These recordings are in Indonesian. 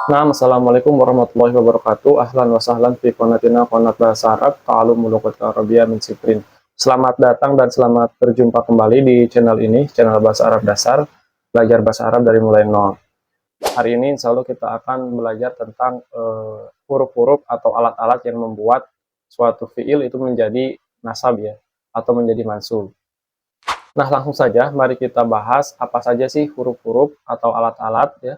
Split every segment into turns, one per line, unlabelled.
Assalamualaikum warahmatullahi wabarakatuh. Ahlan wa sahlan fi qanatina qanat bahasa Arab, ta'alum luqat Arabiyah min Siprin. Selamat datang dan selamat berjumpa kembali di channel ini, channel Bahasa Arab Dasar, belajar bahasa Arab dari mulai nol. Hari ini insya Allah kita akan belajar tentang huruf-huruf atau alat-alat yang membuat suatu fiil itu menjadi nasab ya, atau menjadi mansub. Nah, langsung saja mari kita bahas apa saja sih huruf-huruf atau alat-alat ya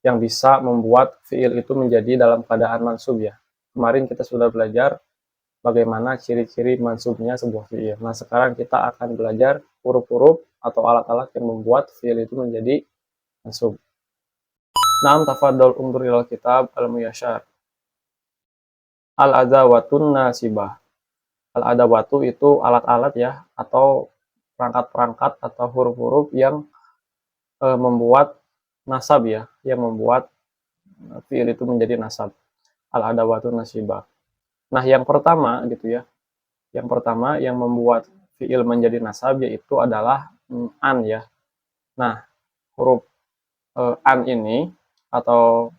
yang bisa membuat fiil itu menjadi dalam keadaan mansub ya. Kemarin kita sudah belajar bagaimana ciri-ciri mansubnya sebuah fiil. Nah, sekarang kita akan belajar huruf-huruf atau alat-alat yang membuat fiil itu menjadi mansub. Naam tafadhol undur ilal kitab al-muyasyar. Al-adawatun nasibah. Al-adawatu itu alat-alat ya, atau perangkat-perangkat atau huruf-huruf yang membuat nasab ya, yang membuat fiil itu menjadi nasab. Al-adawatun nasibah. Nah, yang pertama gitu ya. Yang pertama yang membuat fiil menjadi nasab yaitu adalah an ya. Nah, huruf an ini atau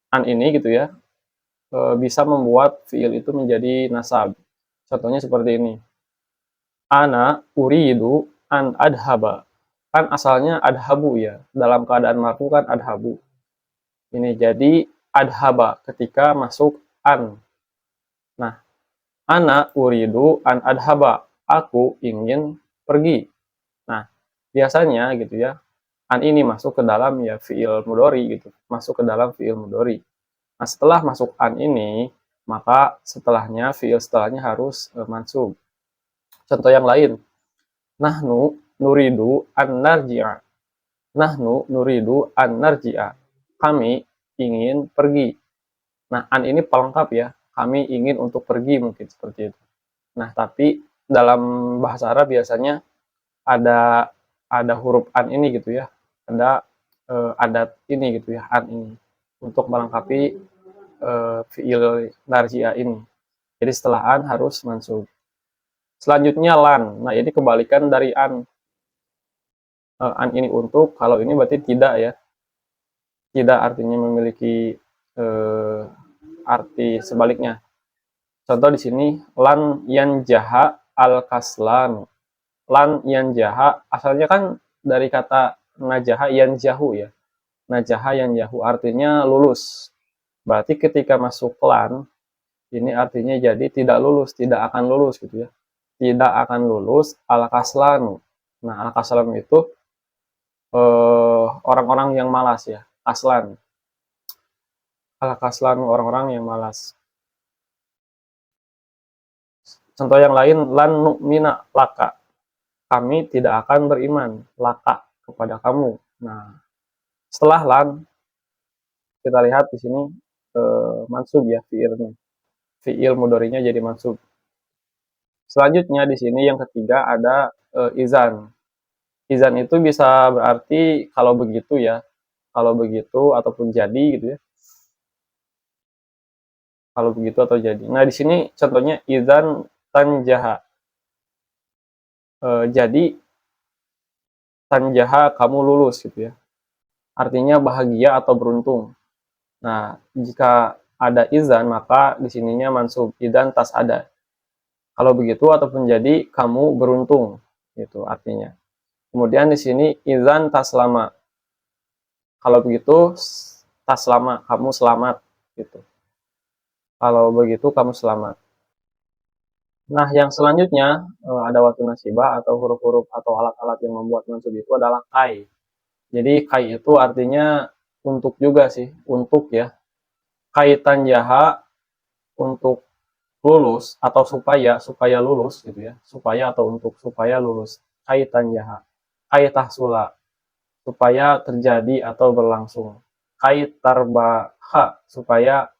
an ini gitu ya, bisa membuat fiil itu menjadi nasab. Contohnya seperti ini. Ana uridu an adhaba. Kan asalnya adhabu ya. Dalam keadaan marfu kan adhabu. Ini jadi adhaba ketika masuk an. Nah, ana uridu an adhaba. Aku ingin pergi. Nah, biasanya gitu ya, an ini masuk ke dalam ya fiil mudhari gitu. Masuk ke dalam fiil mudhari. Nah, setelah masuk an ini, maka setelahnya fiil setelahnya harus mansub. Contoh yang lain. Nahnu nuridu an narji'a. Nahnu nuridu an narji'a. Kami ingin pergi. Nah, an ini pelengkap ya. Kami ingin untuk pergi mungkin seperti itu. Nah, tapi dalam bahasa Arab biasanya ada huruf an ini gitu ya. Ada adat ini gitu ya, an ini untuk melengkapi fiil narji'ah ini. Jadi setelah an harus mansub. Selanjutnya lan. Nah, ini kebalikan dari an. An ini untuk, kalau ini berarti tidak ya. Tidak artinya memiliki arti sebaliknya. Contoh di sini lan yan jaha al kaslan. Lan yan jaha asalnya kan dari kata najaha yan jahu ya. Najaha yan jahu artinya lulus. Berarti ketika masuk lan ini artinya jadi tidak lulus, tidak akan lulus gitu ya. Tidak akan lulus al kaslanu. Nah, al kaslanu itu orang-orang yang malas ya. Kaslan. Al kaslanu orang-orang yang malas. Contoh yang lain lan nu'mina laka. Kami tidak akan beriman laka kepada kamu. Nah, setelah lan kita lihat di sini mansub ya fiilnya. Fiil mudhari'nya jadi mansub. Selanjutnya di sini yang ketiga ada izan. Izan itu bisa berarti kalau begitu ya. Kalau begitu ataupun jadi gitu ya. Kalau begitu atau jadi. Nah, di sini contohnya izan tanjaha. Jadi tanjaha kamu lulus gitu ya. Artinya bahagia atau beruntung. Nah, jika ada izan maka di sininya mansub idan tas ada. Kalau begitu ataupun jadi kamu beruntung gitu artinya. Kemudian di sini izan tas lama. Kalau begitu tas lama kamu selamat gitu. Kalau begitu kamu selamat. Nah, yang selanjutnya ada watu nasibah atau huruf-huruf atau alat-alat yang membuat mansub itu adalah kai. Jadi kai itu artinya untuk juga sih, untuk ya. Kaitan jaha untuk lulus atau supaya lulus gitu ya. Supaya atau untuk supaya lulus. Kaitan jaha. Kaitah sula supaya terjadi atau berlangsung. Kait tarbaha supaya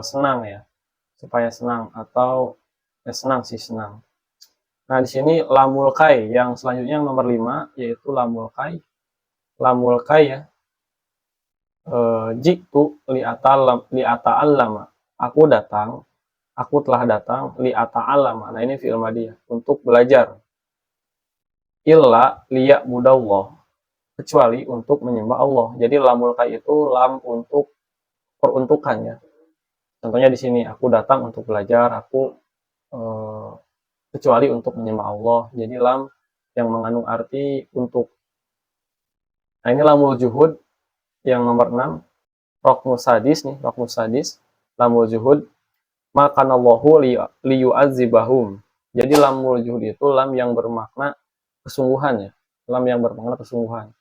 senang ya. Supaya senang atau senang sih senang. Nah, di sini lamul kai yang selanjutnya yang nomor 5 yaitu lamul kai. Lamul kai ya. Jitu li'ata'allama. Aku datang, aku telah datang li'ata'allama. Nah, ini fi'il madhi untuk belajar. Illa liya'budallah. Kecuali untuk menyembah Allah. Jadi lamul kai itu lam untuk peruntukan ya. Contohnya di sini, aku datang untuk belajar, aku eh, kecuali untuk menyembah Allah. Jadi lam yang mengandung arti untuk. Nah ini lamul juhud yang nomor 6. Rokmus sadis nih, rokmus sadis. Lamul juhud. Makanallahu liyu'adzibahum. Jadi lamul juhud itu lam yang bermakna kesungguhan ya. Lam yang bermakna kesungguhan.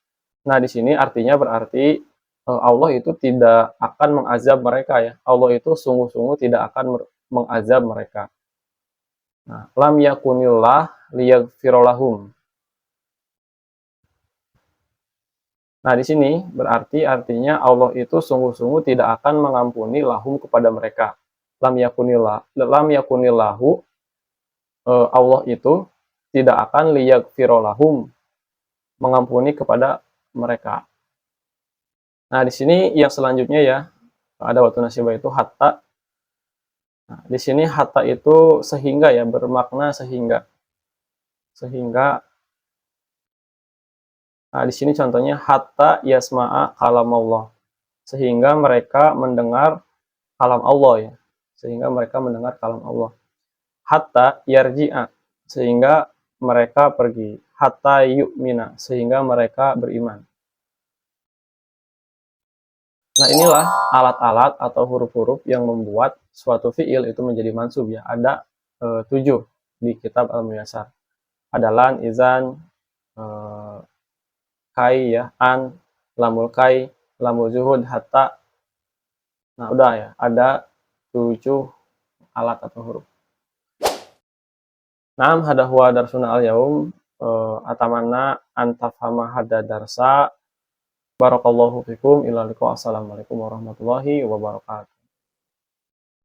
Nah di sini artinya berarti Allah itu tidak akan mengazab mereka ya. Allah itu sungguh-sungguh tidak akan mengazab mereka. Nah, lam yakunillah liyaghfirolahum. Nah, di sini berarti artinya Allah itu sungguh-sungguh tidak akan mengampuni lahum kepada mereka. Lam yakunillahu, Allah itu tidak akan liyaghfirolahum, mengampuni kepada mereka. Nah, di sini yang selanjutnya ya, ada waktu nasibah itu hatta. Nah, di sini hatta itu sehingga ya, bermakna sehingga. Sehingga, nah di sini contohnya hatta yasma'a kalam Allah. Sehingga mereka mendengar kalam Allah ya. Sehingga mereka mendengar kalam Allah. Hatta yarji'a, sehingga mereka pergi. Hatta yu'mina, sehingga mereka beriman. Nah inilah alat-alat atau huruf-huruf yang membuat suatu fiil itu menjadi mansub ya. Ada 7 di kitab Al-Muyassar. Ada lan, izan, kai ya, an, lamul kai, lamul zuhud, hatta. Nah udah ya, ada 7 alat atau huruf. Naam hada huwa darsuna al-yaum, atamanna antafhama hada darsa. Barakallahu fikum. Ila liqa. Assalamualaikum warahmatullahi wabarakatuh.